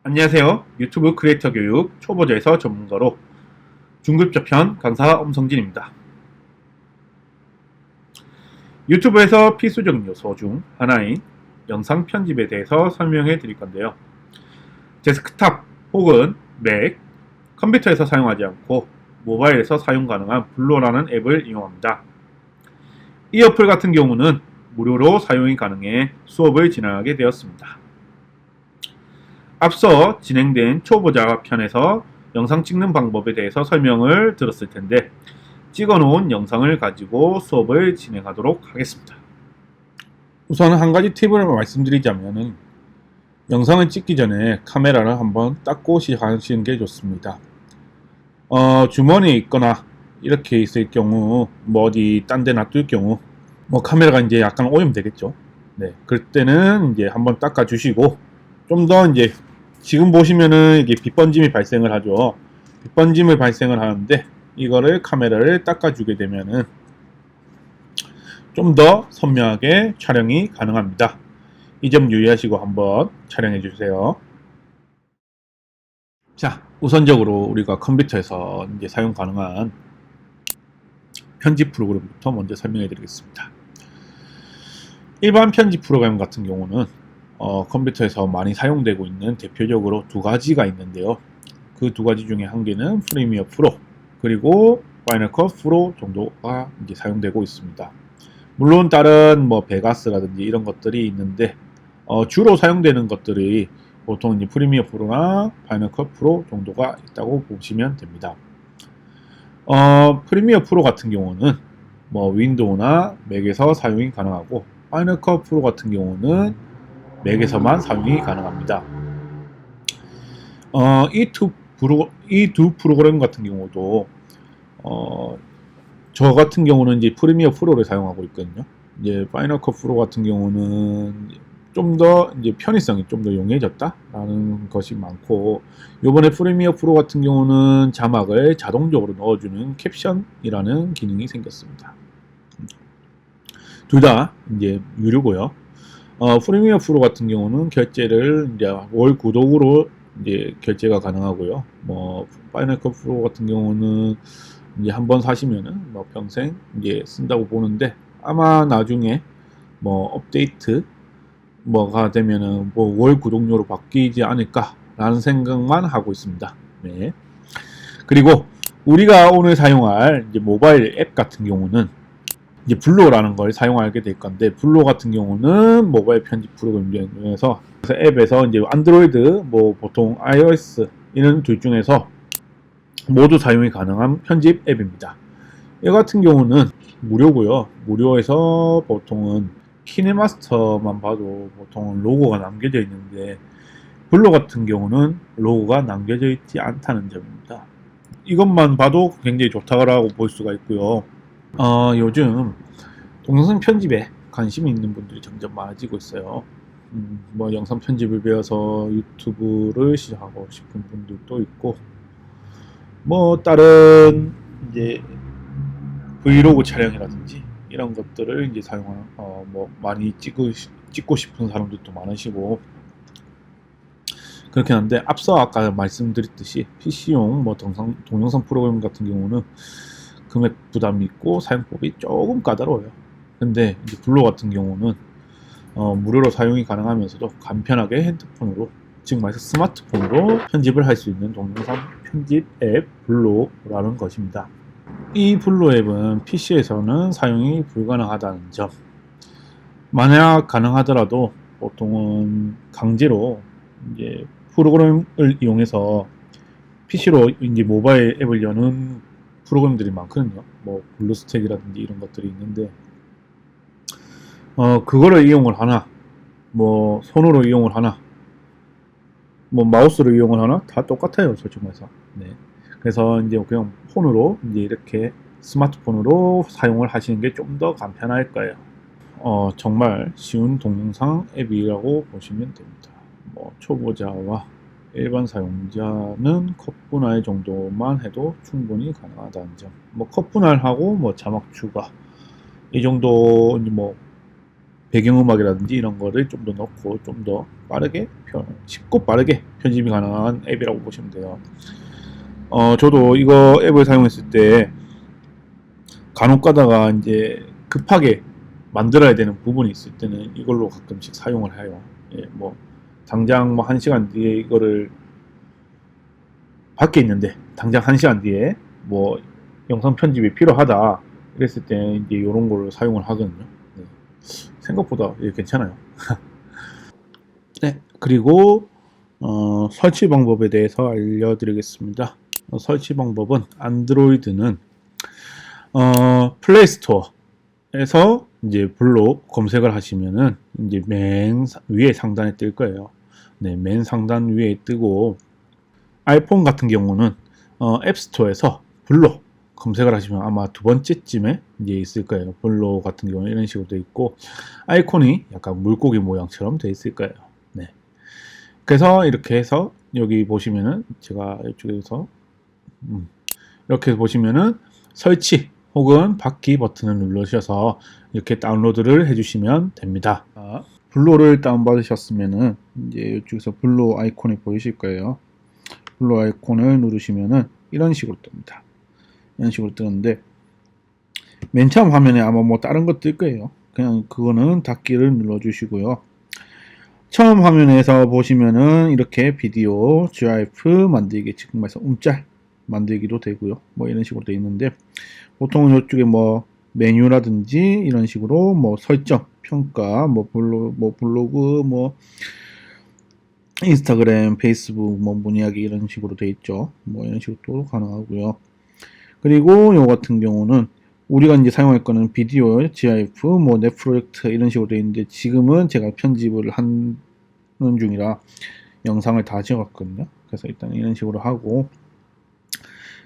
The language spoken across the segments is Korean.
안녕하세요. 유튜브 크리에이터 교육 초보자에서 전문가로 중급자 편 강사 엄성진입니다. 유튜브에서 필수적인 요소 중 하나인 영상 편집에 대해서 설명해 드릴 건데요. 데스크탑 혹은 맥, 컴퓨터에서 사용하지 않고 모바일에서 사용 가능한 블로라는 앱을 이용합니다. 이 어플 같은 경우는 무료로 사용이 가능해 수업을 진행하게 되었습니다. 앞서 진행된 초보자 편에서 영상 찍는 방법에 대해서 설명을 들었을 텐데 찍어 놓은 영상을 가지고 수업을 진행하도록 하겠습니다. 우선 한 가지 팁을 말씀드리자면 영상을 찍기 전에 카메라를 한번 닦고 시작하시는 게 좋습니다. 주머니에 있거나 이렇게 있을 경우 어디 딴 데 놔둘 경우 카메라가 이제 약간 오염 되겠죠. 네, 그럴 때는 이제 한번 닦아 주시고 좀 더 이제 지금 보시면은 이게 빛번짐이 발생을 하죠. 빛번짐을 발생을 하는데 이거를 카메라를 닦아주게 되면은 좀 더 선명하게 촬영이 가능합니다. 이 점 유의하시고 한번 촬영해 주세요. 자, 우선적으로 우리가 컴퓨터에서 이제 사용 가능한 편집 프로그램부터 먼저 설명해 드리겠습니다. 일반 편집 프로그램 같은 경우는 컴퓨터에서 많이 사용되고 있는 대표적으로 두 가지가 있는데요. 그 두 가지 중에 한 개는 프리미어 프로 그리고 파이널 컷 프로 정도가 이제 사용되고 있습니다. 물론 다른 베가스라든지 이런 것들이 있는데 주로 사용되는 것들이 보통 이제 프리미어 프로나 파이널 컷 프로 정도가 있다고 보시면 됩니다. 프리미어 프로 같은 경우는 윈도우나 맥에서 사용이 가능하고 파이널 컷 프로 같은 경우는 맥에서만 사용이 가능합니다. 이 두 프로그램 같은 경우도 저 같은 경우는 이제 프리미어 프로를 사용하고 있거든요. 이제 파이널 컷 프로 같은 경우는 좀 더 이제 편의성이 좀 더 용이해졌다라는 것이 많고, 요번에 프리미어 프로 같은 경우는 자막을 자동적으로 넣어주는 캡션이라는 기능이 생겼습니다. 둘 다 이제 유료고요. 프리미어 프로 같은 경우는 결제를 이제 월 구독으로 이제 결제가 가능하고요. 파이널 컷 프로 같은 경우는 이제 한번 사시면은 평생 이제 쓴다고 보는데, 아마 나중에 업데이트 가 되면은 월 구독료로 바뀌지 않을까라는 생각만 하고 있습니다. 네. 그리고 우리가 오늘 사용할 이제 모바일 앱 같은 경우는 이제 블로라는 걸 사용하게 될 건데, 블로 같은 경우는 모바일 편집 프로그램 중에서 앱에서 이제 안드로이드 보통 iOS 이런 둘 중에서 모두 사용이 가능한 편집 앱입니다. 이 같은 경우는 무료고요. 무료에서 보통은 키네마스터만 봐도 보통 로고가 남겨져 있는데, 블로 같은 경우는 로고가 남겨져 있지 않다는 점입니다. 이것만 봐도 굉장히 좋다고 볼 수가 있고요. 요즘 동영상 편집에 관심이 있는 분들이 점점 많아지고 있어요. 영상 편집을 배워서 유튜브를 시작하고 싶은 분들도 있고, 다른 이제 브이로그 촬영이라든지 이런 것들을 이제 많이 찍고 싶은 사람들도 많으시고 그렇긴 한데, 앞서 아까 말씀드렸듯이 PC용 동영상 프로그램 같은 경우는 금액 부담이 있고 사용법이 조금 까다로워요. 근데 이제 블로 같은 경우는 무료로 사용이 가능하면서도 간편하게 핸드폰으로, 즉 말해서 스마트폰으로 편집을 할 수 있는 동영상 편집 앱 블로라는 것입니다. 이 블로 앱은 PC에서는 사용이 불가능하다는 점. 만약 가능하더라도 보통은 강제로 이제 프로그램을 이용해서 PC로 이제 모바일 앱을 여는 프로그램들이 많거든요. 블루스택이라든지 이런 것들이 있는데, 그거를 이용을 하나, 손으로 이용을 하나, 마우스로 이용을 하나, 다 똑같아요, 솔직히 말해서. 네. 그래서 이제 그냥 폰으로 이제 이렇게 스마트폰으로 사용을 하시는 게 좀 더 간편할 거예요. 정말 쉬운 동영상 앱이라고 보시면 됩니다. 초보자와 일반 사용자는 컷 분할 정도만 해도 충분히 가능하다는 점. 컷 분할하고 자막 추가 이 정도 이제 배경음악이라든지 이런 거를 좀 더 넣고 좀 더 빠르게 쉽고 빠르게 편집이 가능한 앱이라고 보시면 돼요. 저도 이거 앱을 사용했을 때 간혹 가다가 이제 급하게 만들어야 되는 부분이 있을 때는 이걸로 가끔씩 사용을 해요. 예, 뭐 당장 뭐 1시간 뒤에 이거를 밖에 있는데 당장 1시간 뒤에 뭐 영상 편집이 필요하다 이랬을 때 이제 이런 걸로 사용을 하거든요. 네. 생각보다 괜찮아요. 네, 그리고 설치 방법에 대해서 알려드리겠습니다. 설치 방법은 안드로이드는 플레이스토어에서 이제 블로 검색을 하시면은 이제 맨 위에 상단에 뜰 거예요. 네, 맨 상단 위에 뜨고 아이폰 같은 경우는 앱스토어에서 블로 검색을 하시면 아마 두 번째쯤에 이제 있을 거예요. 블로 같은 경우는 이런 식으로 되어 있고 아이콘이 약간 물고기 모양처럼 되어 있을 거예요. 네. 그래서 이렇게 해서 여기 보시면은 제가 이쪽에서 이렇게 보시면은 설치 혹은 받기 버튼을 누르셔서 이렇게 다운로드를 해주시면 됩니다. 블로를 다운받으셨으면은 이제 이쪽에서 블로 아이콘이 보이실 거예요. 블로 아이콘을 누르시면은 이런 식으로 뜹니다. 이런 식으로 뜨는데 맨 처음 화면에 아마 뭐 다른 거 뜰 거예요. 그냥 그거는 닫기를 눌러주시고요. 처음 화면에서 보시면은 이렇게 비디오, GIF 만들기, 지금 말해서 움짤 만들기도 되고요. 뭐 이런 식으로 되어 있는데 보통은 이쪽에 뭐 메뉴라든지 이런 식으로 뭐 설정, 평가, 뭐 블로그, 뭐 인스타그램, 페이스북, 뭐 문의하기 이런 식으로 되어 있죠. 뭐 이런 식으로 가능하고요. 그리고 요 같은 경우는 우리가 이제 사용할 거는 비디오, GIF, 뭐 내 프로젝트 이런 식으로 되어 있는데 지금은 제가 편집을 하는 중이라 영상을 다 찍었거든요. 그래서 일단 이런 식으로 하고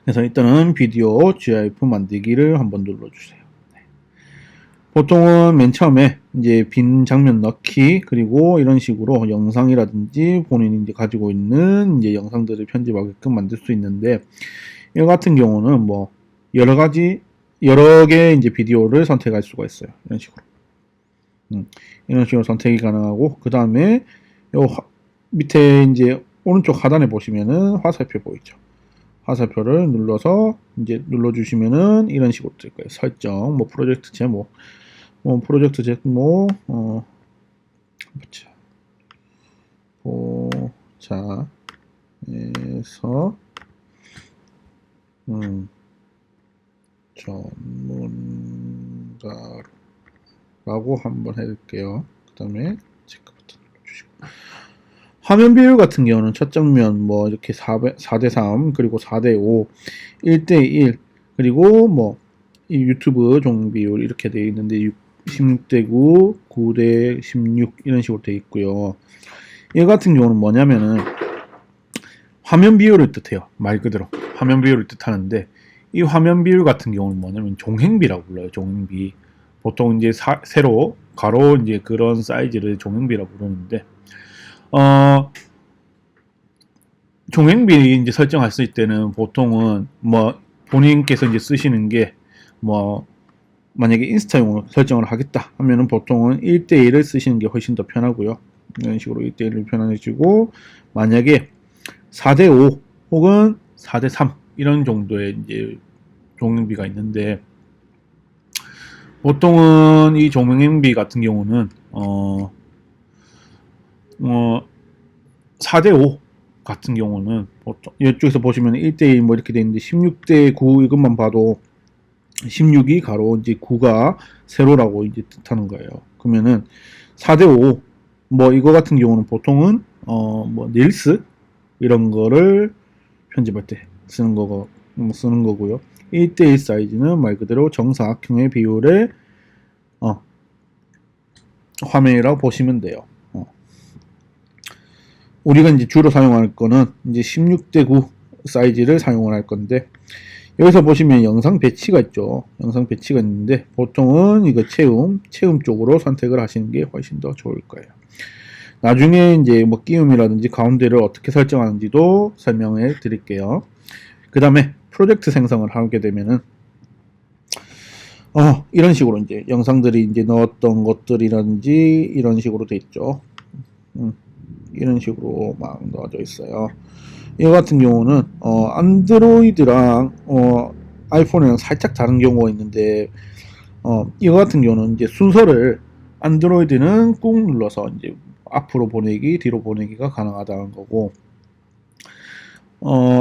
그래서 일단은 비디오, GIF 만들기를 한번 눌러주세요. 네. 보통은 맨 처음에 이제 빈 장면 넣기 그리고 이런 식으로 영상이라든지 본인이 이제 가지고 있는 이제 영상들을 편집하게끔 만들 수 있는데 이 같은 경우는 뭐 여러 개 이제 비디오를 선택할 수가 있어요. 이런 식으로. 이런 식으로 선택이 가능하고 그 다음에 요 밑에 이제 오른쪽 하단에 보시면은 화살표 보이죠. 화살표를 눌러서 이제 눌러주시면은 이런 식으로 뜰 거예요. 설정, 뭐 프로젝트 제목, 보자에서 전문가라고 한번 해볼게요. 그 다음에 체크 버튼 눌러주시고 화면 비율 같은 경우는 첫 장면 뭐 이렇게 4대3 그리고 4대5 1대1 그리고 뭐 이 유튜브 종 비율 이렇게 되어 있는데 16대9 9대16 이런 식으로 되어 있고요. 이 같은 경우는 뭐냐면은 화면 비율을 뜻해요. 말 그대로 화면 비율을 뜻하는데 이 화면 비율 같은 경우는 뭐냐면 종횡비라고 불러요. 종횡비. 보통 이제 세로 가로 이제 그런 사이즈를 종횡비라고 부르는데 종횡비 이제 설정했을 때는 보통은 뭐 본인께서 이제 쓰시는 게 뭐 만약에 인스타용으로 설정을 하겠다 하면은 보통은 1대1을 쓰시는 게 훨씬 더 편하고요. 이런 식으로 1대1을 편안해지고 만약에 4대5 혹은 4대3 이런 정도의 이제 종횡비가 있는데 보통은 이 종횡비 같은 경우는 4대5 같은 경우는 보통 이쪽에서 보시면 1대1 뭐 이렇게 되어 있는데 16대9 이것만 봐도 16이 가로 이제 9가 세로라고 이제 뜻하는 거예요. 그러면은 4대5 뭐 이거 같은 경우는 보통은 뭐 릴스 이런 거를 편집할 때 쓰는 거고요. 1대1 사이즈는 말 그대로 정사각형의 비율의 화면이라고 보시면 돼요. 우리가 이제 주로 사용할 거는 이제 16대9 사이즈를 사용을 할 건데 여기서 보시면 영상 배치가 있죠. 영상 배치가 있는데 보통은 이거 체움 쪽으로 선택을 하시는 게 훨씬 더 좋을 거예요. 나중에 이제 뭐 끼움이라든지 가운데를 어떻게 설정하는지도 설명해 드릴게요. 그 다음에 프로젝트 생성을 하게 되면은 이런 식으로 이제 영상들이 이제 넣었던 것들이라든지 이런 식으로 돼 있죠. 이런 식으로 막 넣어져 있어요. 이거 같은 경우는 안드로이드랑 아이폰이랑 살짝 다른 경우가 있는데 이거 같은 경우는 이제 순서를 안드로이드는 꾹 눌러서 이제 앞으로 보내기, 뒤로 보내기가 가능하다는 거고,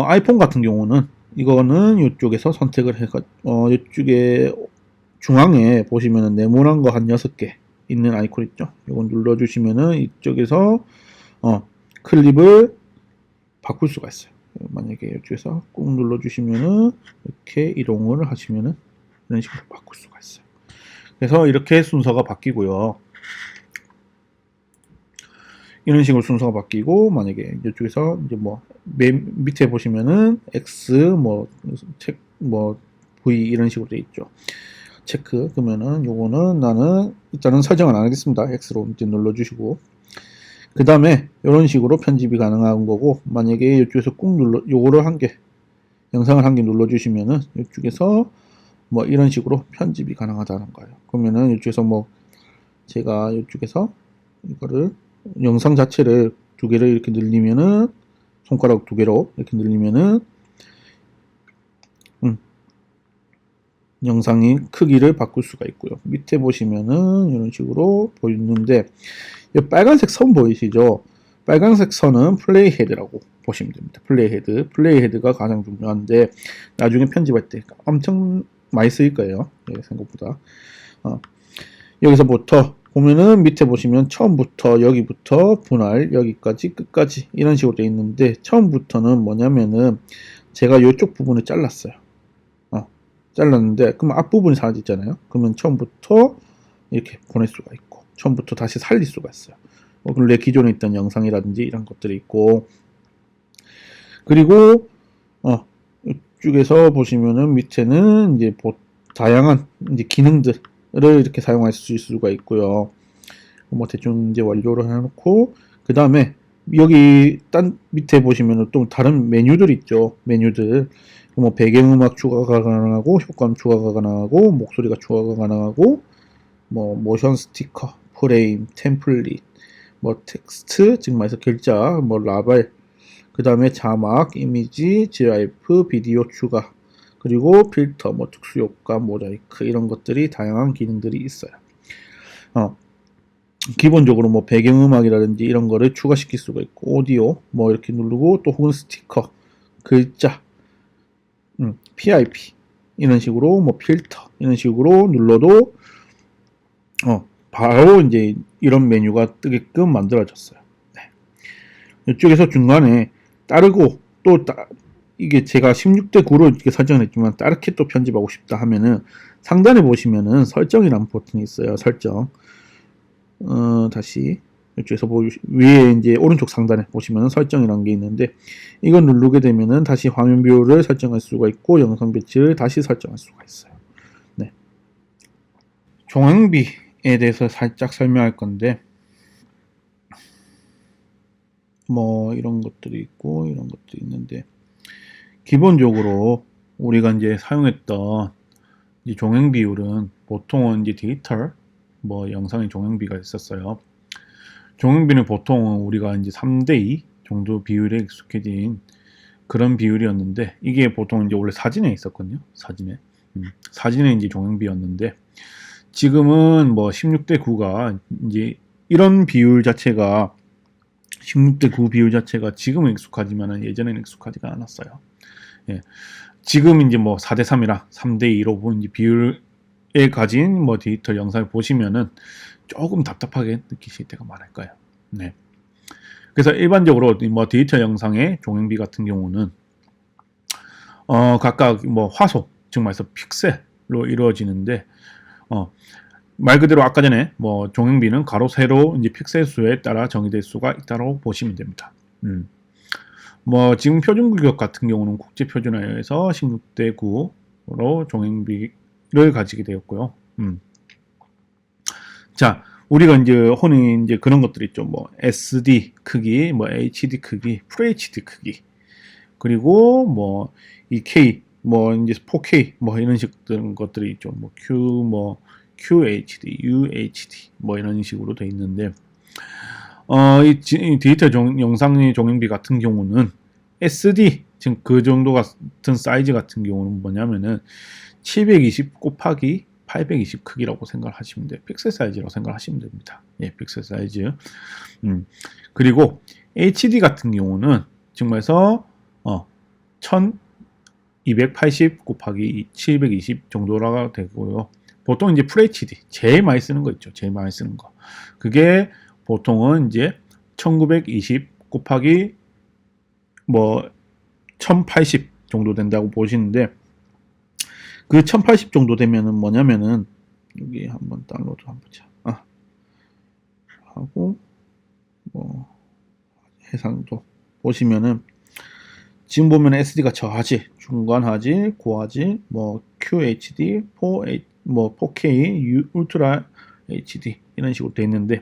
아이폰 같은 경우는 이거는 이쪽에서 선택을 해가 이쪽에 중앙에 보시면은 네모난 거 한 6개 있는 아이콘 있죠. 이건 눌러주시면은 이쪽에서 클립을 바꿀 수가 있어요. 만약에 이쪽에서 꾹 눌러주시면은 이렇게 이동을 하시면은 이런 식으로 바꿀 수가 있어요. 그래서 이렇게 순서가 바뀌고요. 이런 식으로 순서가 바뀌고, 만약에 이쪽에서 이제 뭐 맨 밑에 보시면은 X 뭐 V 이런 식으로 돼 있죠. 체크. 그러면은 요거는 나는 일단은 설정을 안 하겠습니다. X로 이제 눌러주시고, 그 다음에 이런 식으로 편집이 가능한 거고, 만약에 이쪽에서 꾹 눌러 요거를 영상을 한 개 눌러주시면은 이쪽에서 뭐 이런 식으로 편집이 가능하다는 거예요. 그러면은 이쪽에서 뭐 제가 이쪽에서 이거를 영상 자체를 2개를 이렇게 늘리면은 손가락 2개로 이렇게 늘리면은 영상의 크기를 바꿀 수가 있고요. 밑에 보시면은 이런 식으로 보이는데, 이 빨간색 선 보이시죠? 빨간색 선은 플레이 헤드라고 보시면 됩니다. 플레이 헤드가 가장 중요한데, 나중에 편집할 때 엄청 많이 쓰일 거예요. 생각보다. 여기서부터 보면은 밑에 보시면 처음부터 여기부터 분할, 여기까지 끝까지 이런 식으로 되어 있는데, 처음부터는 뭐냐면은 제가 이쪽 부분을 잘랐어요. 잘랐는데, 그러면 앞부분이 사라지잖아요. 그러면 처음부터 이렇게 보낼 수가 있고, 처음부터 다시 살릴 수가 있어요. 원래 기존에 있던 영상이라든지 이런 것들이 있고, 그리고 이쪽에서 보시면은 밑에는 이제 다양한 이제 기능들을 이렇게 사용할 수 있을 수가 있고요. 뭐 대충 이제 완료를 해놓고, 그 다음에 여기 밑에 보시면은 또 다른 메뉴들 있죠. 메뉴들. 뭐 배경음악 추가가 가능하고, 효과음 추가가 가능하고, 목소리가 추가가 가능하고, 뭐 모션 스티커, 프레임, 템플릿, 뭐 텍스트, 즉 말해서 글자, 뭐 라벨, 그 다음에 자막, 이미지, GIF, 비디오 추가, 그리고 필터, 뭐 특수효과, 모자이크 이런 것들이 다양한 기능들이 있어요. 기본적으로 뭐 배경음악이라든지 이런 거를 추가시킬 수가 있고, 오디오 뭐 이렇게 누르고, 또 혹은 스티커, 글자, PIP 이런 식으로 뭐 필터 이런 식으로 눌러도 바로 이제 이런 메뉴가 뜨게끔 만들어졌어요. 네. 이쪽에서 중간에 따르고 또 이게 제가 16대 9로 이렇게 설정을 했지만 다르게 또 편집하고 싶다 하면은 상단에 보시면은 설정이라는 버튼이 있어요. 설정. 다시 이쪽에서 위에 이제 오른쪽 상단에 보시면은 설정이라는 게 있는데, 이걸 누르게 되면은 다시 화면 비율을 설정할 수가 있고, 영상 배치를 다시 설정할 수가 있어요. 네. 종횡비에 대해서 살짝 설명할 건데, 뭐 이런 것들이 있고 이런 것들이 있는데, 기본적으로 우리가 이제 사용했던 이 종횡 비율은 보통은 이제 디지털 뭐 영상의 종횡비가 있었어요. 종횡비는 보통은 우리가 이제 3대2 정도 비율에 익숙해진 그런 비율이었는데, 이게 보통 이제 원래 사진에 있었거든요. 사진에 이제 종횡비였는데, 지금은 뭐 16대 9가 이제 이런 비율 자체가 16대 9 비율 자체가 지금은 익숙하지만 예전에는 익숙하지가 않았어요. 예. 지금 이제 뭐 4대 3이라 3대 2로 본 비율에 가진 뭐 디지털 영상을 보시면은 조금 답답하게 느끼실 때가 많을 거예요. 네. 그래서 일반적으로 뭐 디지털 영상의 종횡비 같은 경우는 각각 뭐 화소, 즉 말해서 픽셀로 이루어지는데, 말 그대로 아까 전에 뭐 종횡비는 가로 세로 이제 픽셀 수에 따라 정의될 수가 있다고 보시면 됩니다. 뭐 지금 표준 규격 같은 경우는 국제 표준화에서 16대 9로 종횡비를 가지게 되었고요. 자, 우리가 이제 흔히 이제 그런 것들 있죠. 뭐 SD 크기, 뭐 HD 크기, FHD 크기, 그리고 뭐 이 K 뭐 이제 4K 뭐 이런 식들 것들이 있죠. 뭐 QHD, UHD 뭐 이런 식으로 돼 있는데 이 디지털 영상 종영비 같은 경우는 SD 지금 그 정도 같은 사이즈 같은 경우는 뭐냐면은 720 곱하기 820 크기라고 생각하시면 돼요. 픽셀 사이즈라고 생각하시면 됩니다. 예, 픽셀 사이즈. 그리고 HD 같은 경우는 정말서 1280 곱하기 720 정도가 되고요. 보통 이제 FHD 제일 많이 쓰는 거 있죠. 제일 많이 쓰는 거. 그게 보통은 이제 1920 곱하기 뭐 1080 정도 된다고 보시는데 그 1080 정도 되면은 뭐냐면은 여기 한번 다운로드 한번 보자. 하고 뭐 해상도 보시면은 지금 보면 SD가 저하지, 중간하지, 고하지, 뭐 QHD, 4H, 뭐 4K, 울트라 HD 이런 식으로 돼 있는데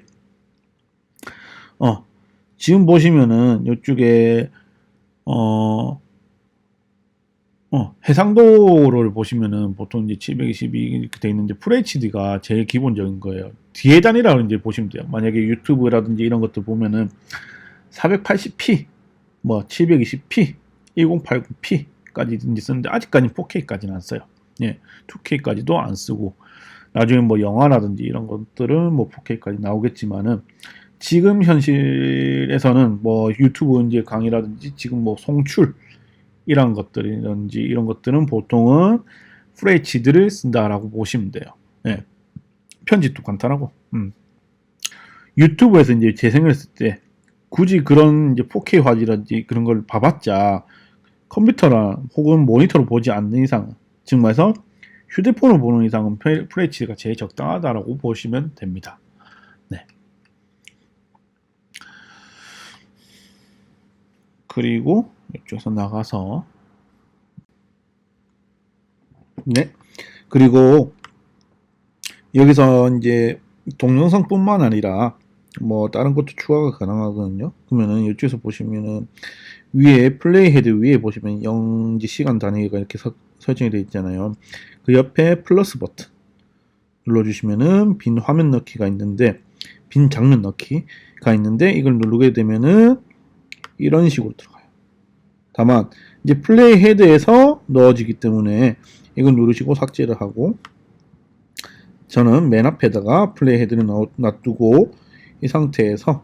지금 보시면은 이쪽에 해상도를 보시면은 보통 이제 720이 이렇게 돼 있는데 FHD가 제일 기본적인 거예요. 뒤에 단위라고 이제 보시면 돼요. 만약에 유튜브라든지 이런 것들 보면은 480p, 뭐 720p, 1080p까지 이제 쓰는데 아직까지 4K까지는 안 써요. 예, 2K까지도 안 쓰고 나중에 뭐 영화라든지 이런 것들은 뭐 4K까지 나오겠지만은 지금 현실에서는 뭐 유튜브 이제 강의라든지 지금 뭐 송출 이런 것들이든지 이런 것들은 보통은 FHD를 쓴다라고 보시면 돼요. 예. 편집도 간단하고. 유튜브에서 이제 재생을 했을 때 굳이 그런 이제 4K 화질이라든지 그런 걸 봐봤자 컴퓨터나 혹은 모니터로 보지 않는 이상, 즉 말해서 휴대폰을 보는 이상은 FHD가 제일 적당하다라고 보시면 됩니다. 네. 그리고 이쪽에서 나가서 네. 그리고 여기서 이제 동영상뿐만 아니라 뭐 다른 것도 추가가 가능하거든요. 그러면은 이쪽에서 보시면은 위에 플레이 헤드 위에 보시면 영지 시간 단위가 이렇게 설정이 되어 있잖아요. 그 옆에 플러스 버튼 눌러주시면은 빈 화면 넣기가 있는데 빈 장면 넣기가 있는데 이걸 누르게 되면은 이런 식으로 들어가요. 다만 이제 플레이 헤드에서 넣어지기 때문에 이걸 누르시고 삭제를 하고 저는 맨 앞에다가 플레이 헤드를 놔두고 이 상태에서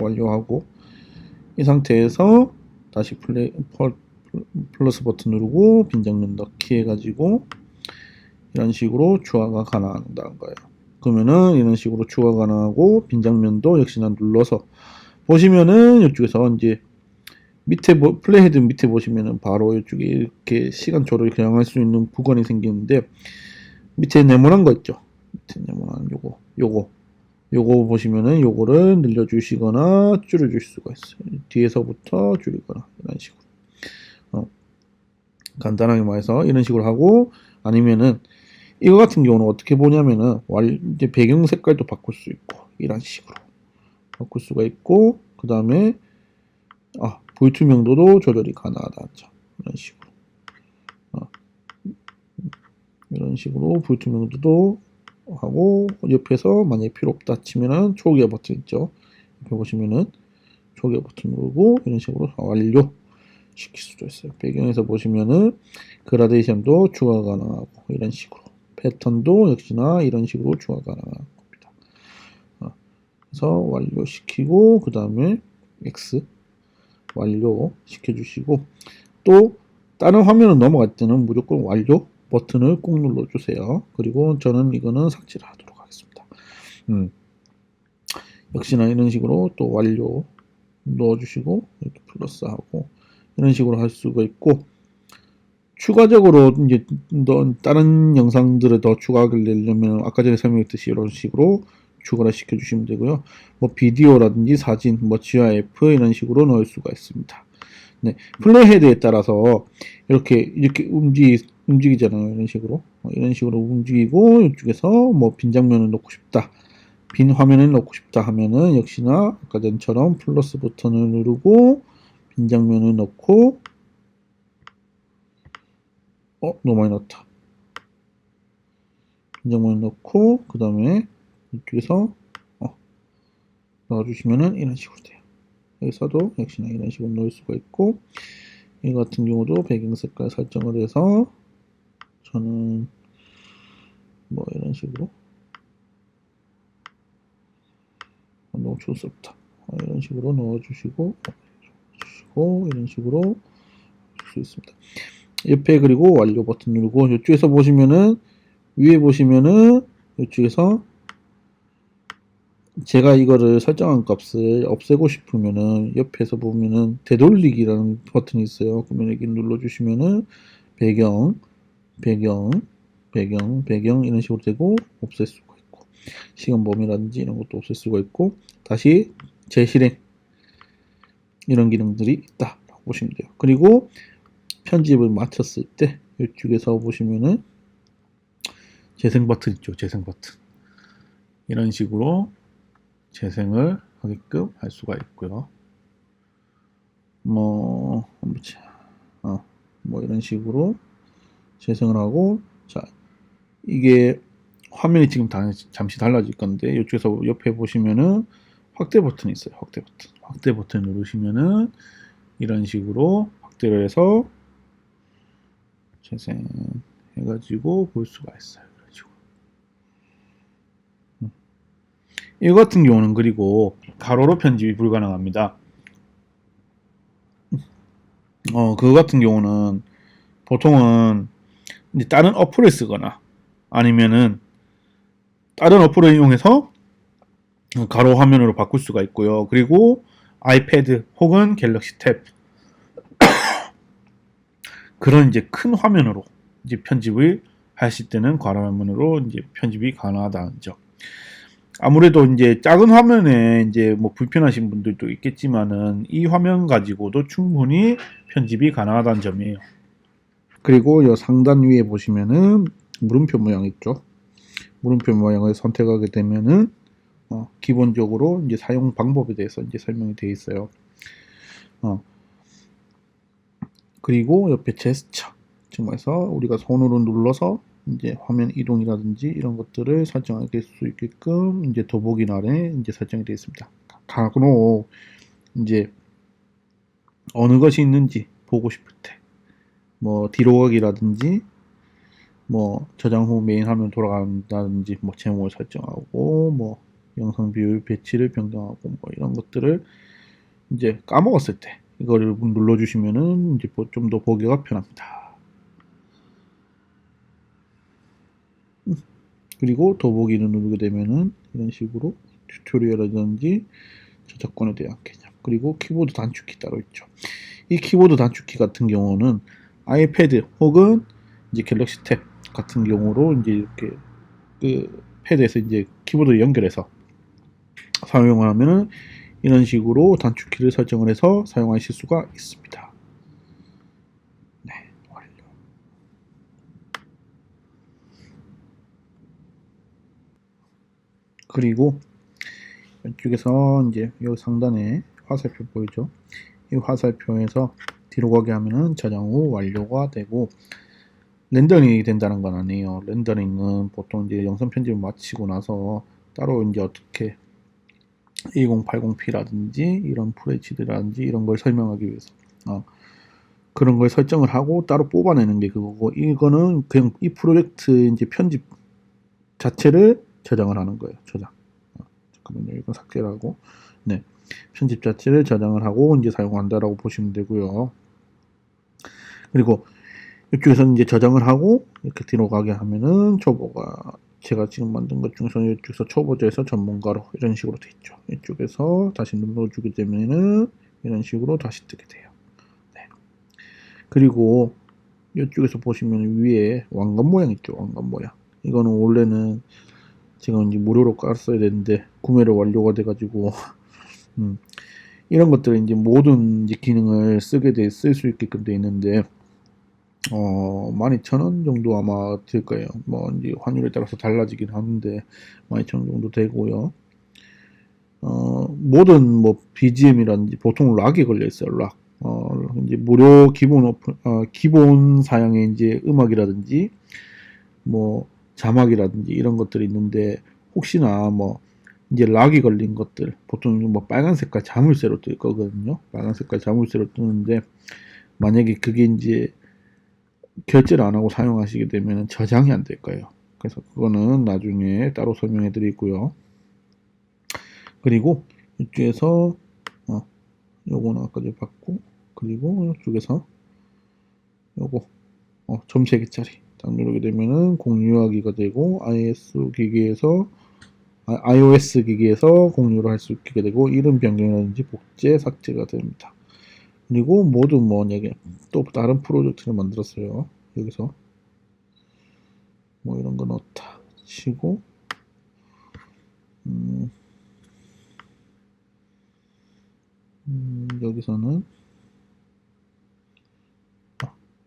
완료하고 이 상태에서 다시 플러스 버튼 누르고 빈 장면 넣기 해가지고 이런 식으로 추가가 가능하다는 거예요. 그러면은 이런 식으로 추가 가능하고 빈 장면도 역시나 눌러서 보시면은 이쪽에서 이제 밑에 플레이 헤드 밑에 보시면은 바로 이쪽에 이렇게 시간초를 겨냥할 수 있는 구간이 생기는데 밑에 네모난 거 있죠. 밑에 네모난 요거 보시면은 요거를 늘려주시거나 줄여줄 수가 있어요. 뒤에서부터 줄이거나 이런 식으로 간단하게 말해서 이런 식으로 하고 아니면은 이거 같은 경우는 어떻게 보냐면은 이제 배경 색깔도 바꿀 수 있고 이런 식으로 바꿀 수가 있고 그 다음에 불투명도도 조절이 가능하다. 이런 식으로 이런 식으로 불투명도도 하고 옆에서 만약에 필요 없다 치면은 초기화 버튼 있죠. 옆에 보시면은 초기화 버튼 누르고 이런 식으로 완료 시킬 수도 있어요. 배경에서 보시면은 그라데이션도 추가 가능하고 이런 식으로 패턴도 역시나 이런 식으로 추가 가능한 겁니다. 그래서 완료시키고 그 다음에 X 완료 시켜주시고 또 다른 화면을 넘어갈 때는 무조건 완료 버튼을 꼭 눌러주세요. 그리고 저는 이거는 삭제를 하도록 하겠습니다. 역시나 이런 식으로 또 완료 넣어주시고 이렇게 플러스하고 이런 식으로 할 수가 있고 추가적으로 이제 다른 영상들을 더 추가하게 내려면 아까 전에 설명했듯이 이런 식으로 추가를 시켜주시면 되고요. 뭐 비디오라든지 사진, 뭐 GIF 이런 식으로 넣을 수가 있습니다. 네, 플레이 헤드에 따라서 이렇게 움직이잖아요. 이런 식으로 움직이고 이쪽에서 뭐 빈 장면을 넣고 싶다, 빈 화면을 넣고 싶다 하면은 역시나 아까 전처럼 플러스 버튼을 누르고 빈 장면을 넣고 너무 많이 넣었다. 굉장히 많이 넣고, 그 다음에 이쪽에서 넣어주시면은 이런 식으로 돼요. 여기서도 역시나 이런 식으로 넣을 수가 있고, 이 같은 경우도 배경 색깔 설정을 해서 저는 뭐 이런 식으로 너무 촌스럽다. 이런 식으로 넣어주시고 이런 식으로 할 수 있습니다. 옆에 그리고 완료 버튼 누르고 이쪽에서 보시면은 위에 보시면은 이쪽에서 제가 이거를 설정한 값을 없애고 싶으면은 옆에서 보면은 되돌리기라는 버튼이 있어요. 그러면 여기 눌러주시면은 배경 이런 식으로 되고 없앨 수가 있고 시간 범위라든지 이런 것도 없앨 수가 있고 다시 재실행 이런 기능들이 있다라고 보시면 돼요. 그리고 편집을 마쳤을 때 이쪽에서 보시면은 재생 버튼 있죠. 재생 버튼 이런 식으로 재생을 하게끔 할 수가 있고요. 뭐 이런 식으로 재생을 하고 자 이게 화면이 지금 잠시 달라질 건데 이쪽에서 옆에 보시면은 확대 버튼이 있어요. 확대 버튼 누르시면은 이런 식으로 확대를 해서 재생해가지고 볼 수가 있어요. 이런 식으로. 이 같은 경우는 그리고 가로로 편집이 불가능합니다. 그거 같은 경우는 보통은 이제 다른 어플을 쓰거나 아니면은 다른 어플을 이용해서 가로 화면으로 바꿀 수가 있고요. 그리고 아이패드 혹은 갤럭시 탭 그런 이제 큰 화면으로 이제 편집을 하실 때는 가로 화면으로 이제 편집이 가능하다는 점. 아무래도 이제 작은 화면에 이제 뭐 불편하신 분들도 있겠지만은 이 화면 가지고도 충분히 편집이 가능하다는 점이에요. 그리고 이 상단 위에 보시면은 물음표 모양 있죠. 물음표 모양을 선택하게 되면은 기본적으로 이제 사용 방법에 대해서 이제 설명이 되어 있어요. 그리고 옆에 제스처 정말서 우리가 손으로 눌러서 이제 화면 이동이라든지 이런 것들을 설정할 수 있게끔 이제 더보기 아래 이제 설정이 되어 있습니다. 간혹 이제 어느 것이 있는지 보고 싶을 때 뭐 뒤로 가기라든지 뭐 저장 후 메인 화면 돌아간다든지 뭐 제목을 설정하고 뭐 영상 비율 배치를 변경하고 뭐 이런 것들을 이제 까먹었을 때 이거를 눌러주시면은 이제 좀 더 보기가 편합니다. 그리고 더보기를 누르게 되면은 이런 식으로 튜토리얼이라든지 저작권에 대한 개념 그리고 키보드 단축키 따로 있죠. 이 키보드 단축키 같은 경우는 아이패드 혹은 이제 갤럭시 탭 같은 경우로 이제 이렇게 그 패드에서 이제 키보드 연결해서 사용을 하면은 이런 식으로 단축키를 설정을 해서 사용하실 수가 있습니다. 네, 완료. 그리고 이쪽에서 이제 여기 상단에 화살표 보이죠? 이 화살표에서 뒤로 가게 하면은 저장 후 완료가 되고 렌더링이 된다는 건 아니에요. 렌더링은 보통 이제 영상 편집을 마치고 나서 따로 이제 어떻게 1080p라든지 이런 FHD라든지 이런 걸 설명하기 위해서 그런 걸 설정을 하고 따로 뽑아내는 게 그거고 이거는 그냥 이 프로젝트 이제 편집 자체를 저장을 하는 거예요. 저장. 잠깐만요. 이거 삭제를 하고 네 편집 자체를 저장을 하고 이제 사용한다라고 보시면 되고요. 그리고 이쪽에서 이제 저장을 하고 이렇게 뒤로 가게 하면은 초보가 제가 지금 만든 것 중에서 이쪽에서 초보자에서 전문가로 이런 식으로 돼 있죠. 이쪽에서 다시 눌러주게 되면은 이런 식으로 다시 뜨게 돼요. 네. 그리고 이쪽에서 보시면 위에 왕관 모양 있죠. 왕관 모양. 이거는 원래는 제가 이제 무료로 깔았어야 되는데 구매를 완료가 돼가지고 이런 것들은 이제 모든 이제 기능을 쓸 수 있게끔 돼 있는데 12,000원 정도 아마 될 거예요. 뭐 이제 환율에 따라서 달라지긴 하는데 12,000원 정도 되고요. 모든 뭐 BGM이라든지 보통 락이 걸려 있어요. 락. 이제 무료 기본 사양의 이제 음악이라든지 뭐 자막이라든지 이런 것들이 있는데 혹시나 뭐 이제 락이 걸린 것들 보통 뭐 빨간 색깔 자물쇠로 뜰 거거든요. 빨간 색깔 자물쇠로 뜨는데 만약에 그게 이제 결제를 안 하고 사용하시게 되면 저장이 안 될 거예요. 그래서 그거는 나중에 따로 설명해 드리고요. 그리고 이쪽에서 요거는 아까 전에 봤고 그리고 이쪽에서 요거 점 3개짜리 딱 누르게 되면은 공유하기가 되고 iOS 기기에서 공유를 할 수 있게 되고 이름 변경이라든지 복제 삭제가 됩니다. 그리고 모두 뭐냐게 또 다른 프로젝트를 만들었어요. 여기서 뭐 이런 거 넣다 치고 여기서는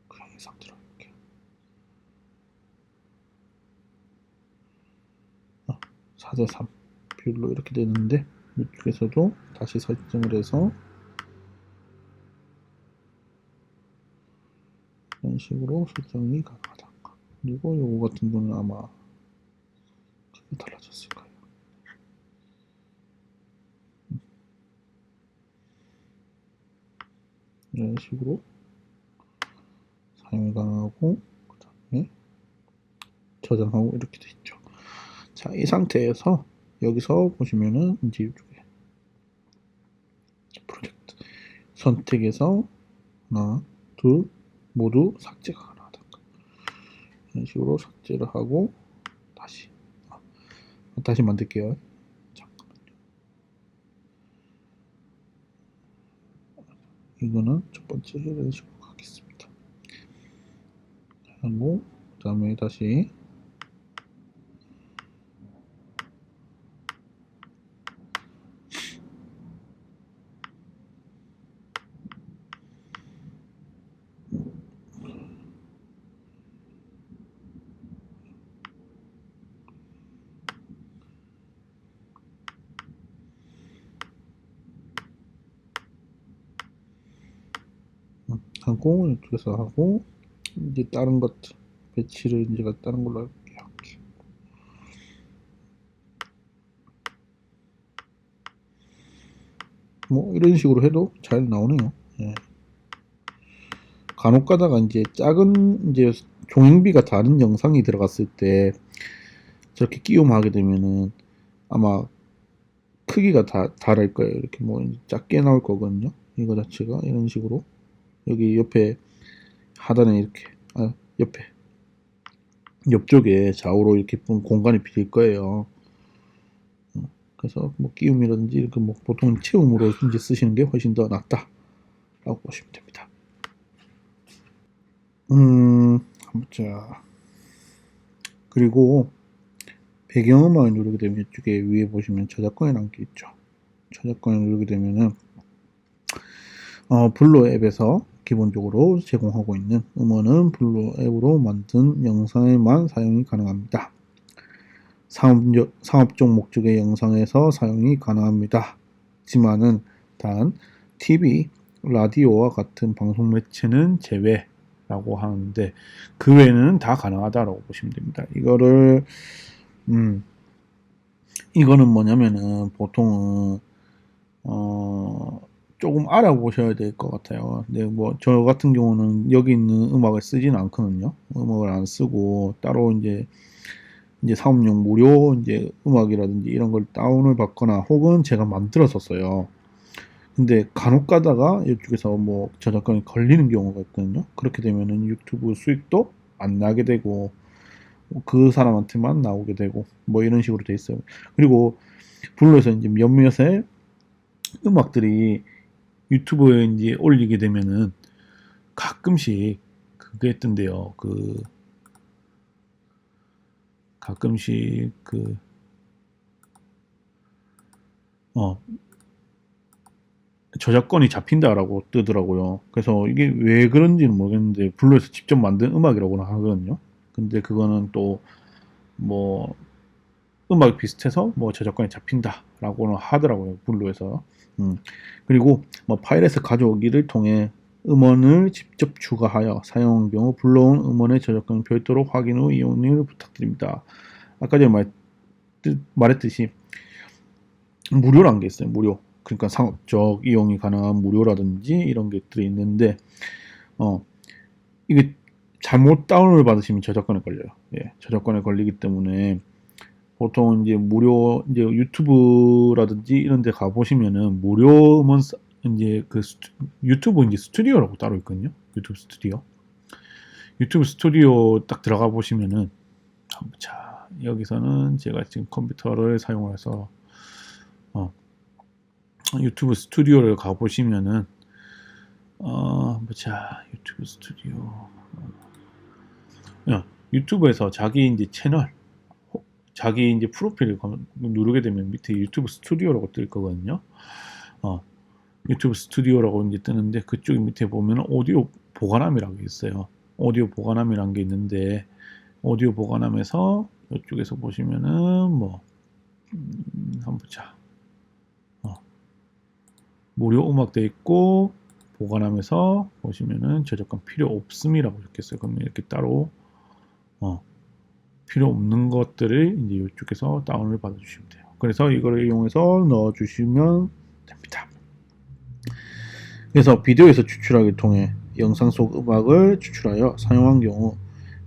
그냥 이 상태로 할게요. 4대3 비율로 이렇게 되는데 이쪽에서도 다시 설정을 해서 이런 식으로 설정이 가능하다. 그리고 요거 같은 경우는 아마 크게 달라졌을 거예요. 이런 식으로 사용이 가능하고 그 다음에 저장하고 이렇게 돼 있죠. 자, 이 상태에서 여기서 보시면은 이제 이쪽에 프로젝트 선택해서 하나, 둘 모두 삭제가 가능하다. 이런 식으로 삭제를 하고 다시 만들게요. 잠깐만요. 이거는 첫 번째 이런 식으로 가겠습니다. 하고 그 다음에 다시 하고 이쪽에서 하고 이제 다른 것 배치를 이제 다른 걸로 할게요. 뭐 이런 식으로 해도 잘 나오네요. 예. 간혹 가다가 이제 작은 이제 종횡비가 다른 영상이 들어갔을 때 저렇게 끼우면 하게 되면은 아마 크기가 다 다를 거예요. 이렇게 뭐 작게 나올 거거든요. 이거 자체가 이런 식으로 여기 옆에 하단에 이렇게 옆에 옆쪽에 좌우로 이렇게 공간이 비릴 거예요. 그래서 뭐 끼움이라든지 이렇게 뭐 보통 채움으로 이제 쓰시는 게 훨씬 더 낫다라고 보시면 됩니다. 자 그리고 배경음악을 누르게 되면 이쪽에 위에 보시면 저작권이라는 게 있죠. 저작권을 누르게 되면은 블루 앱에서 기본적으로 제공하고 있는 음원은 블루 앱으로 만든 영상에만 사용이 가능합니다. 상업적 목적의 영상에서 사용이 가능합니다. 하지만은 단 TV, 라디오와 같은 방송 매체는 제외라고 하는데 그 외에는 다 가능하다라고 보시면 됩니다. 이거는 뭐냐면은 보통은 조금 알아보셔야 될 것 같아요. 근데 뭐 저 같은 경우는 여기 있는 음악을 쓰지는 않거든요. 음악을 안 쓰고 따로 이제 사업용 무료 이제 음악이라든지 이런 걸 다운을 받거나 혹은 제가 만들어서 써요. 근데 간혹 가다가 이쪽에서 뭐 저작권이 걸리는 경우가 있거든요. 그렇게 되면은 유튜브 수익도 안 나게 되고 그 사람한테만 나오게 되고 뭐 이런 식으로 돼 있어요. 그리고 블루에서 이제 몇몇의 음악들이 유튜브에 이제 올리게 되면은 가끔씩 그게 뜬대요. 가끔씩 저작권이 잡힌다라고 뜨더라고요. 그래서 이게 왜 그런지는 모르겠는데 블루에서 직접 만든 음악이라고는 하거든요. 근데 그거는 또 뭐 음악이 비슷해서 뭐 저작권이 잡힌다라고는 하더라고요. 블루에서. 그리고 뭐 파일에서 가져오기를 통해 음원을 직접 추가하여 사용한 경우 불러온 음원의 저작권을 별도로 확인 후 이용을 부탁드립니다. 아까 전에 말했듯이 무료라는 게 있어요. 무료. 그러니까 상업적 이용이 가능한 무료라든지 이런 것들이 있는데 이게 잘못 다운을 받으시면 저작권에 걸려요. 예, 저작권에 걸리기 때문에 보통 이제 무료 이제 유튜브라든지 이런 데 가 보시면은 무료 음원 이제 그 유튜브 이제 스튜디오라고 따로 있거든요. 유튜브 스튜디오. 유튜브 스튜디오 딱 들어가 보시면은 자, 여기서는 제가 지금 컴퓨터를 사용해서 유튜브 스튜디오를 가 보시면은 자, 유튜브 스튜디오. 유튜브에서 자기 이제 채널 자기 이제 프로필을 누르게 되면 밑에 유튜브 스튜디오라고 뜰 거거든요. 유튜브 스튜디오라고 이제 뜨는데 그쪽 밑에 보면 오디오 보관함이라고 있어요. 오디오 보관함이라는 게 있는데 오디오 보관함에서 이쪽에서 보시면은 뭐 한번 보자. 무료 음악도 있고 보관함에서 보시면은 저작권 필요 없음이라고 적혔어요. 그러면 이렇게 따로 필요 없는 것들을 이제 이쪽에서 다운을 받아주시면 돼요. 그래서 이거를 이용해서 넣어주시면 됩니다. 그래서 비디오에서 추출하기 통해 영상 속 음악을 추출하여 사용한 경우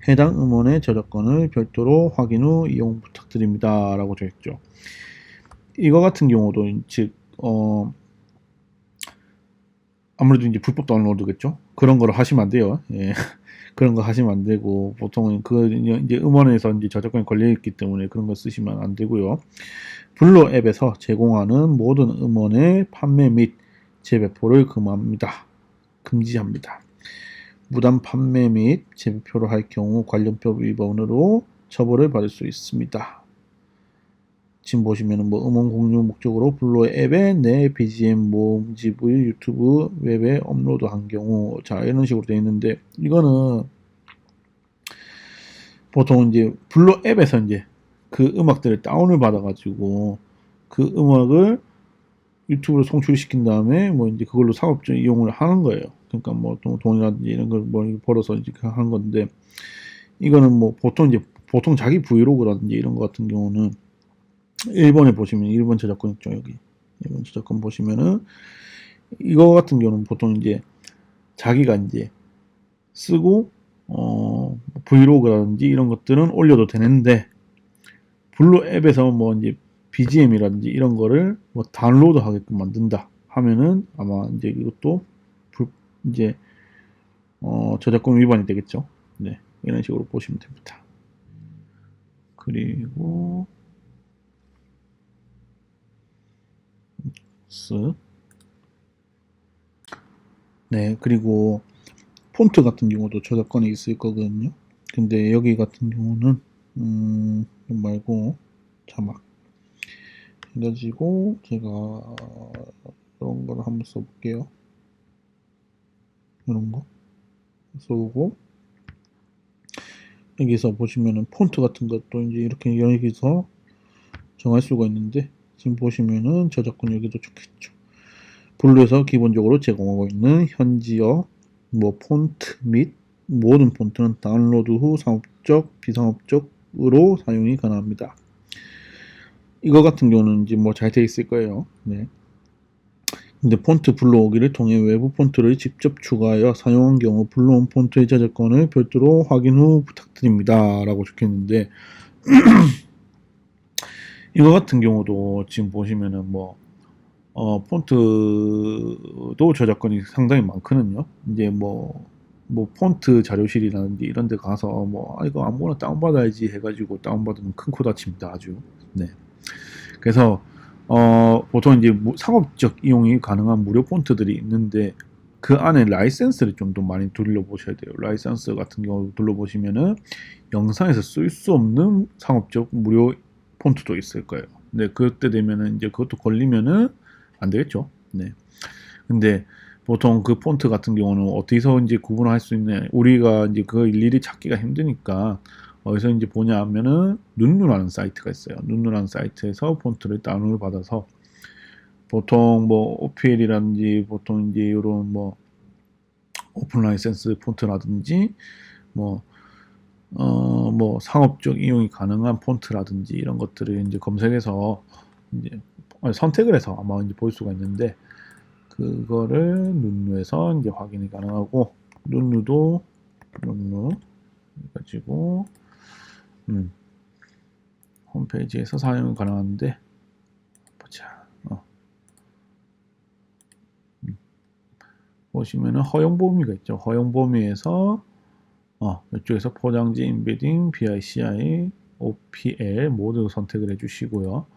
해당 음원의 저작권을 별도로 확인 후 이용 부탁드립니다. 라고 되어 있죠. 이거 같은 경우도 즉 아무래도 이제 불법 다운로드겠죠. 그런 거를 하시면 안 돼요. 예. 그런 거 하시면 안 되고 보통은 그 이제 음원에서 이제 저작권이 걸려 있기 때문에 그런 거 쓰시면 안 되고요. 블루 앱에서 제공하는 모든 음원의 판매 및 재배포를 금지합니다. 무단 판매 및 재배포를 할 경우 관련법 위반으로 처벌을 받을 수 있습니다. 지금 보시면은 뭐 음원 공유 목적으로 블루 앱에 내 BGM 모음집을 유튜브 웹에 업로드한 경우 자 이런 식으로 되어 있는데 이거는 보통 이제 블루 앱에서 이제 그 음악들을 다운을 받아가지고 그 음악을 유튜브로 송출시킨 다음에 뭐 이제 그걸로 상업적 이용을 하는 거예요. 그러니까 뭐 돈이라든지 이런 걸 뭐 벌어서 이제 하는 건데 이거는 뭐 보통 자기 브이로그라든지 이런 거 같은 경우는 1번에 보시면 1번 저작권 있죠. 여기 1번 저작권 보시면은 이거 같은 경우는 보통 이제 자기가 이제 쓰고 브이로그라든지 이런 것들은 올려도 되는데 블루 앱에서 뭐 이제 BGM이라든지 이런 거를 뭐 다운로드 하게끔 만든다 하면은 아마 이제 이것도 이제 저작권 위반이 되겠죠. 네, 이런 식으로 보시면 됩니다. 그리고 네, 그리고 폰트 같은 경우도 저작권이 있을 거거든요. 근데 여기 같은 경우는 말고 자막 해가지고 제가 이런 걸 한번 써볼게요. 이런 거 써보고 여기서 보시면은 폰트 같은 것도 이제 이렇게 여기서 정할 수가 있는데 지금 보시면은 저작권 여기도 좋겠죠. 블루에서 기본적으로 제공하고 있는 현지어 뭐 폰트 및 모든 폰트는 다운로드 후 상업적, 비상업적으로 사용이 가능합니다. 이거 같은 경우는 이제 뭐 잘 돼 있을 거예요. 네. 근데 폰트 불러오기를 통해 외부 폰트를 직접 추가하여 사용한 경우 불러온 폰트의 저작권을 별도로 확인 후 부탁드립니다. 라고 적혀있는데 이거 같은 경우도 지금 보시면은 뭐 폰트도 저작권이 상당히 많거든요. 이제 뭐 폰트 자료실이라든지 이런 데 가서 이거 아무거나 다운받아야지 해가지고 다운받으면 큰 코 다칩니다. 아주. 네. 그래서 보통 이제 상업적 이용이 가능한 무료 폰트들이 있는데 그 안에 라이센스를 좀 더 많이 둘러보셔야 돼요. 라이센스 같은 경우 둘러보시면은 영상에서 쓸 수 없는 상업적 무료 폰트도 있을 거예요. 근데 그때 되면은 이제 그것도 걸리면은 안 되겠죠. 네. 근데 보통 그 폰트 같은 경우는 어디서 이제 구분할 수 있냐. 우리가 이제 그거 일일이 찾기가 힘드니까 어디서 이제 보냐 하면은 눈누라는 사이트가 있어요. 눈누라는 사이트에서 폰트를 다운을 받아서 보통 뭐 OPL이라든지 보통 이제 이런 뭐 오픈 라이센스 폰트라든지 뭐 뭐 상업적 이용이 가능한 폰트라든지 이런 것들을 이제 검색해서 이제 선택을 해서 아마 이제 볼 수가 있는데 그거를 눈누에서 이제 확인이 가능하고 눈누도 눈누 가지고 홈페이지에서 사용이 가능한데 보자. 보시면은 허용 범위가 있죠. 허용 범위에서 이쪽에서 포장지, 인베딩, BICI, OPL 모두 선택을 해주시고요.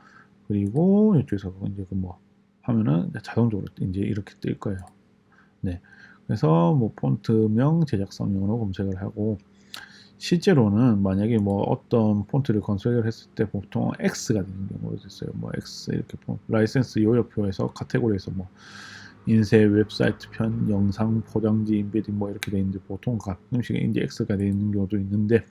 그리고 이쪽에서 이제 그 뭐 하면은 자동적으로 이제 이렇게 뜰 거예요. 네. 그래서 뭐 폰트명, 제작성명으로 검색을 하고 실제로는 만약에 뭐 어떤 폰트를 검색을 했을 때 보통 X가 되는 경우가 있어요. 뭐 X 이렇게 라이센스 요역표에서 카테고리에서 뭐 인쇄, 웹사이트 편, 영상, 포장지, 인베딩 뭐 이렇게 돼 있는데 보통 가끔씩 이제 X가 되어 있는 경우도 있는데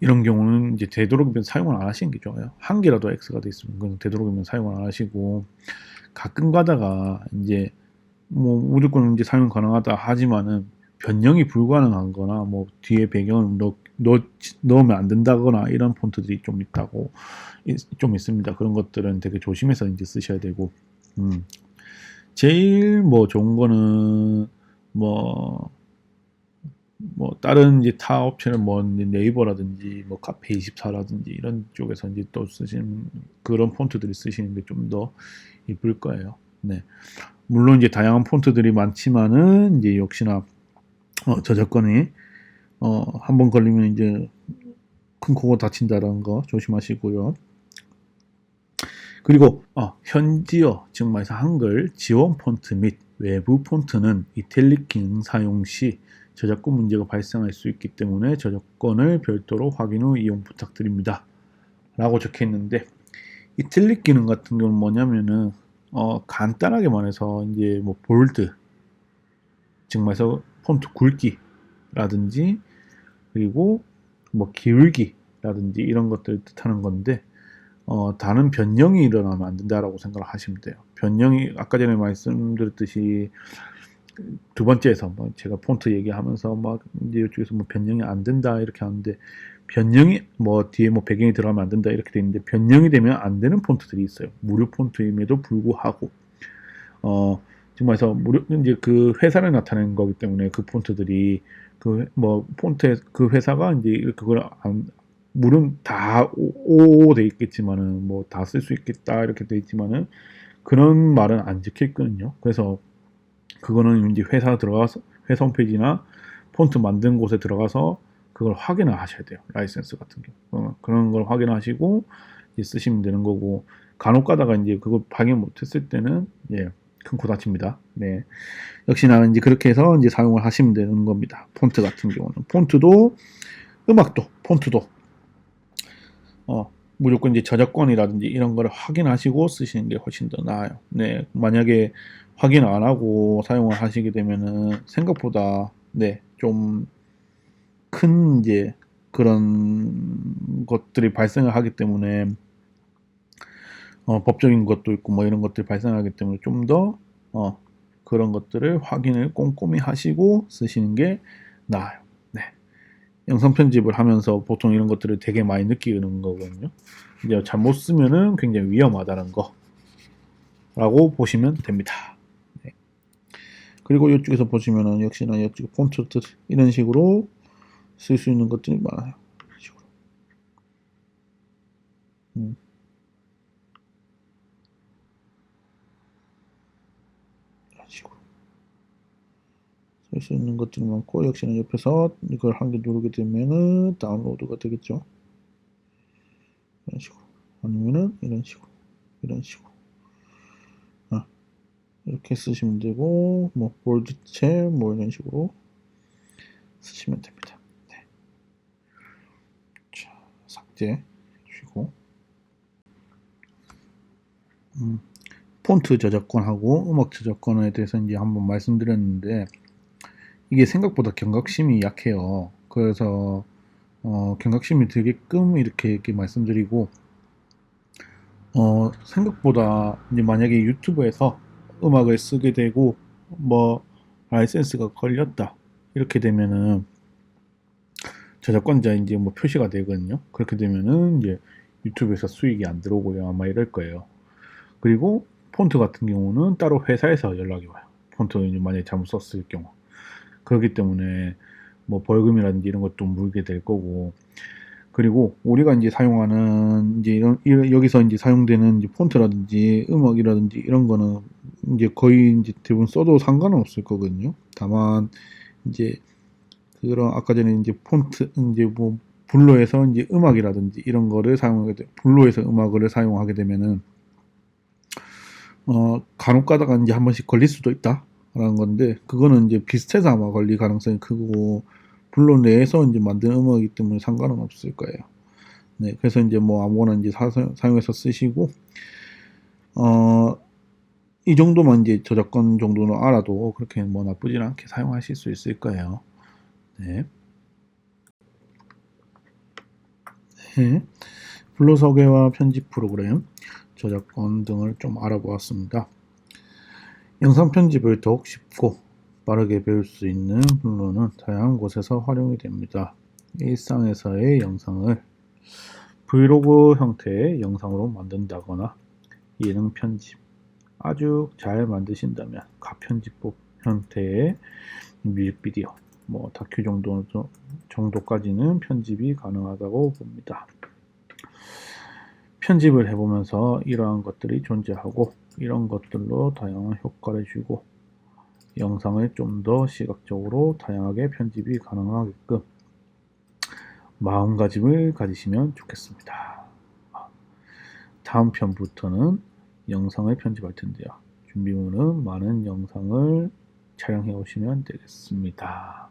이런 경우는 이제 되도록이면 사용을 안 하시는 게 좋아요. 한 개라도 X가 돼 있으면 그건 되도록이면 사용을 안 하시고 가끔 가다가 이제 뭐 무조건 이제 사용 가능하다 하지만은 변형이 불가능한 거나 뭐 뒤에 배경을 넣으면 안 된다거나 이런 폰트들이 좀 있다고 좀 있습니다. 그런 것들은 되게 조심해서 이제 쓰셔야 되고 제일 뭐 좋은 거는 뭐 다른 이제 타 업체는 뭐 네이버라든지 뭐 카페24라든지 이런 쪽에서 이제 또 쓰시는 그런 폰트들이 쓰시는 게 좀 더 이쁠 거예요. 네. 물론 이제 다양한 폰트들이 많지만은 이제 역시나 저작권이 한번 걸리면 이제 큰 코가 다친다라는 거 조심하시고요. 그리고 현지어 즉 말해서 한글 지원 폰트 및 외부 폰트는 이탈릭 기능 사용 시 저작권 문제가 발생할 수 있기 때문에 저작권을 별도로 확인 후 이용 부탁드립니다. 라고 적혀 있는데 이탈릭 기능 같은 경우는 뭐냐면은 간단하게 말해서 이제 뭐 볼드 즉 말해서 폰트 굵기라든지 그리고 뭐 기울기라든지 이런 것들을 뜻하는 건데 다른 변형이 일어나면 안 된다라고 생각을 하시면 돼요. 변형이 아까 전에 말씀드렸듯이 두 번째에서 뭐 제가 폰트 얘기하면서 막 이제 이쪽에서 뭐 변형이 안 된다 이렇게 하는데 변형이 뭐 뒤에 뭐 배경이 들어가면 안 된다 이렇게 돼 있는데 변형이 되면 안 되는 폰트들이 있어요. 무료 폰트임에도 불구하고 정말 해서 무료 이제 그 회사를 나타내는 거기 때문에 그 폰트들이 그 뭐 폰트에 그 회사가 이제 그걸 물은 다 오 돼 있겠지만은 뭐 다 쓸 수 있겠다 이렇게 돼 있지만은 그런 말은 안 적혀 있거든요. 그래서 그거는 이제 회사 들어가서 회사 홈페이지나 폰트 만든 곳에 들어가서 그걸 확인을 하셔야 돼요. 라이센스 같은 경우 그런 걸 확인하시고 이제 쓰시면 되는 거고 간혹 가다가 이제 그걸 확인 못했을 때는 큰 코 다칩니다. 네. 역시나 이제 그렇게 해서 이제 사용을 하시면 되는 겁니다. 폰트 같은 경우는 폰트도 음악도 폰트도 무조건 이제 저작권이라든지 이런 거를 확인하시고 쓰시는 게 훨씬 더 나아요. 네, 만약에 확인 안 하고 사용을 하시게 되면은 생각보다 좀 큰 이제 그런 것들이 발생을 하기 때문에 법적인 것도 있고 뭐 이런 것들이 발생하기 때문에 좀 더 그런 것들을 확인을 꼼꼼히 하시고 쓰시는 게 나아요. 네. 영상 편집을 하면서 보통 이런 것들을 되게 많이 느끼는 거거든요. 이제 잘못 쓰면은 굉장히 위험하다는 거라고 보시면 됩니다. 네. 그리고 이쪽에서 보시면은 역시나 이쪽 폰트 이런 식으로 쓸 수 있는 것들이 많아요. 이런 식으로. 이런 식으로 쓸 수 있는 것들이 많고 역시나 옆에서 이걸 한 개 누르게 되면은 다운로드가 되겠죠. 이런 식으로 아니면은 이런 식으로 이렇게 쓰시면 되고 뭐 볼드체 뭐 이런 식으로 쓰시면 됩니다. 네. 자, 삭제 해주시고 폰트 저작권하고 음악 저작권에 대해서 이제 한번 말씀드렸는데 이게 생각보다 경각심이 약해요. 그래서 경각심이 들게끔 이렇게 말씀드리고, 생각보다 이제 만약에 유튜브에서 음악을 쓰게 되고 뭐 라이센스가 걸렸다 이렇게 되면은 저작권자 이제 뭐 표시가 되거든요. 그렇게 되면은 이제 유튜브에서 수익이 안 들어오고요. 아마 이럴 거예요. 그리고 폰트 같은 경우는 따로 회사에서 연락이 와요. 폰트 이제 만약에 잘못 썼을 경우. 그렇기 때문에 뭐 벌금이라든지 이런 것도 물게 될 거고, 그리고 우리가 이제 사용하는 이제 여기서 이제 사용되는 이제 폰트라든지 음악이라든지 이런 거는 이제 거의 이제 대부분 써도 상관은 없을 거거든요. 다만 이제 그런 아까 전에 이제 폰트 이제 뭐 블로에서 이제 음악이라든지 이런 거를 사용하게 돼 블로에서 음악을 사용하게 되면은 간혹 가다가 이제 한 번씩 걸릴 수도 있다라는 건데, 그거는 이제 비슷해서 아마 걸릴 가능성이 크고 블로 내에서 이제 만든 음악이기 때문에 상관은 없을 거예요. 네, 그래서 이제 뭐 아무거나 이제 사용해서 쓰시고, 어, 이 정도만 이제 저작권 정도는 알아도 그렇게 뭐 나쁘진 않게 사용하실 수 있을 거예요. 네. 네. 블로 설계와 편집 프로그램, 저작권 등을 좀 알아보았습니다. 영상 편집을 더욱 쉽고 빠르게 배울 수 있는 블로는 다양한 곳에서 활용이 됩니다. 일상에서의 영상을 브이로그 형태의 영상으로 만든다거나 예능 편집, 아주 잘 만드신다면 가편집법 형태의 뮤직비디오, 뭐 다큐 정도까지는 편집이 가능하다고 봅니다. 편집을 해보면서 이러한 것들이 존재하고 이런 것들로 다양한 효과를 주고 영상을 좀 더 시각적으로 다양하게 편집이 가능하게끔 마음가짐을 가지시면 좋겠습니다. 다음 편부터는 영상을 편집할 텐데요. 준비 후는 많은 영상을 촬영해 오시면 되겠습니다.